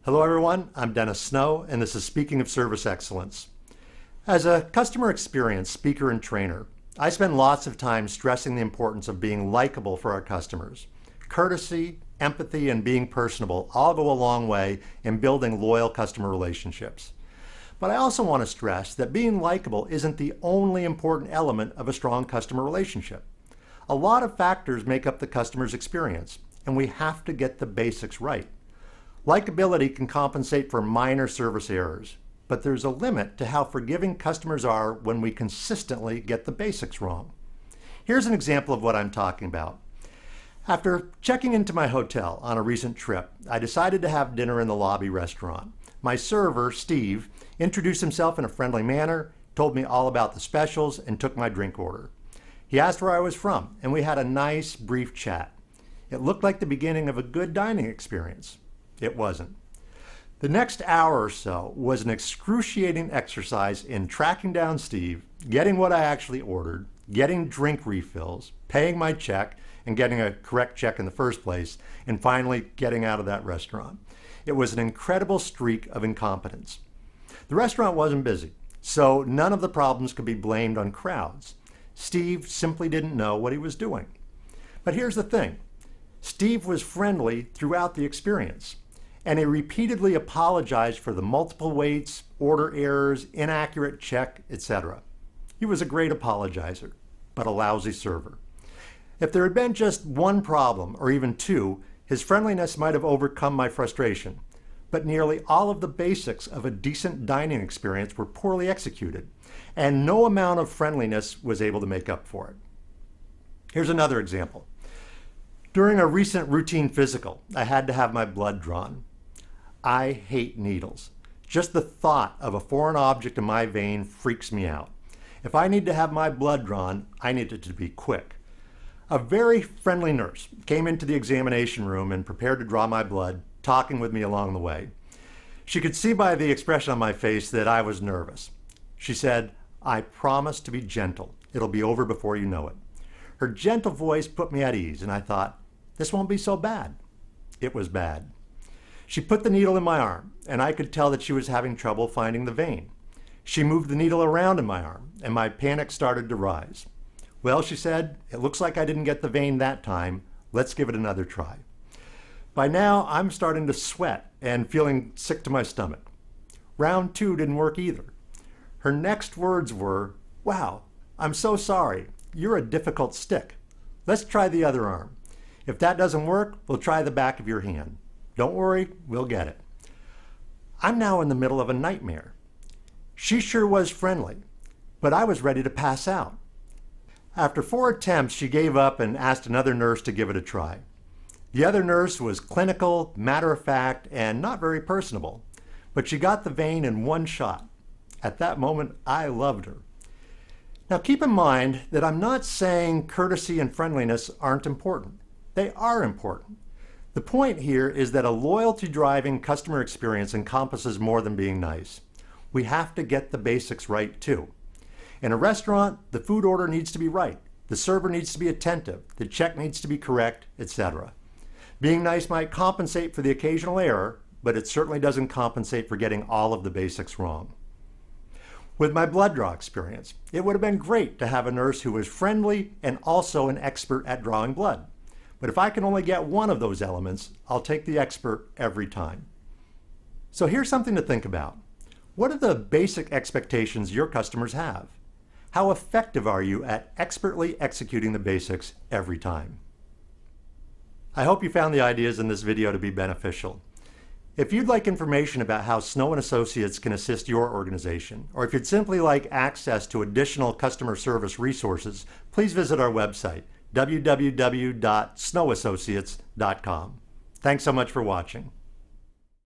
Hello everyone, I'm Dennis Snow, and this is Speaking of Service Excellence. As a customer experience speaker and trainer, I spend lots of time stressing the importance of being likable for our customers. Courtesy, empathy, and being personable all go a long way in building loyal customer relationships. But I also want to stress that being likable isn't the only important element of a strong customer relationship. A lot of factors make up the customer's experience, and we have to get the basics right. Likability can compensate for minor service errors, but there's a limit to how forgiving customers are when we consistently get the basics wrong. Here's an example of what I'm talking about. After checking into my hotel on a recent trip, I decided to have dinner in the lobby restaurant. My server, Steve, introduced himself in a friendly manner, told me all about the specials, and took my drink order. He asked where I was from, and we had a nice, brief chat. It looked like the beginning of a good dining experience. It wasn't. The next hour or so was an excruciating exercise in tracking down Steve, getting what I actually ordered, getting drink refills, paying my check, and getting a correct check in the first place, and finally getting out of that restaurant. It was an incredible streak of incompetence. The restaurant wasn't busy, so none of the problems could be blamed on crowds. Steve simply didn't know what he was doing. But here's the thing. Steve was friendly throughout the experience, and he repeatedly apologized for the multiple waits, order errors, inaccurate check, etc. He was a great apologizer, but a lousy server. If there had been just one problem, or even two, his friendliness might have overcome my frustration. But nearly all of the basics of a decent dining experience were poorly executed, and no amount of friendliness was able to make up for it. Here's another example. During a recent routine physical, I had to have my blood drawn. I hate needles. Just the thought of a foreign object in my vein freaks me out. If I need to have my blood drawn, I need it to be quick. A very friendly nurse came into the examination room and prepared to draw my blood, talking with me along the way. She could see by the expression on my face that I was nervous. She said, "I promise to be gentle. It'll be over before you know it." Her gentle voice put me at ease, and I thought, this won't be so bad. It was bad. She put the needle in my arm, and I could tell that she was having trouble finding the vein. She moved the needle around in my arm, and my panic started to rise. "Well," she said, "it looks like I didn't get the vein that time. Let's give it another try." By now, I'm starting to sweat and feeling sick to my stomach. Round two didn't work either. Her next words were, "Wow, I'm so sorry. You're a difficult stick. Let's try the other arm. If that doesn't work, we'll try the back of your hand. Don't worry, we'll get it." I'm now in the middle of a nightmare. She sure was friendly, but I was ready to pass out. After 4 attempts, she gave up and asked another nurse to give it a try. The other nurse was clinical, matter-of-fact, and not very personable, but she got the vein in one shot. At that moment, I loved her. Now keep in mind that I'm not saying courtesy and friendliness aren't important. They are important. The point here is that a loyalty-driving customer experience encompasses more than being nice. We have to get the basics right too. In a restaurant, the food order needs to be right, the server needs to be attentive, the check needs to be correct, etc. Being nice might compensate for the occasional error, but it certainly doesn't compensate for getting all of the basics wrong. With my blood draw experience, it would have been great to have a nurse who was friendly and also an expert at drawing blood. But if I can only get one of those elements, I'll take the expert every time. So here's something to think about. What are the basic expectations your customers have? How effective are you at expertly executing the basics every time? I hope you found the ideas in this video to be beneficial. If you'd like information about how Snow & Associates can assist your organization, or if you'd simply like access to additional customer service resources, please visit our website, www.snowassociates.com. Thanks so much for watching.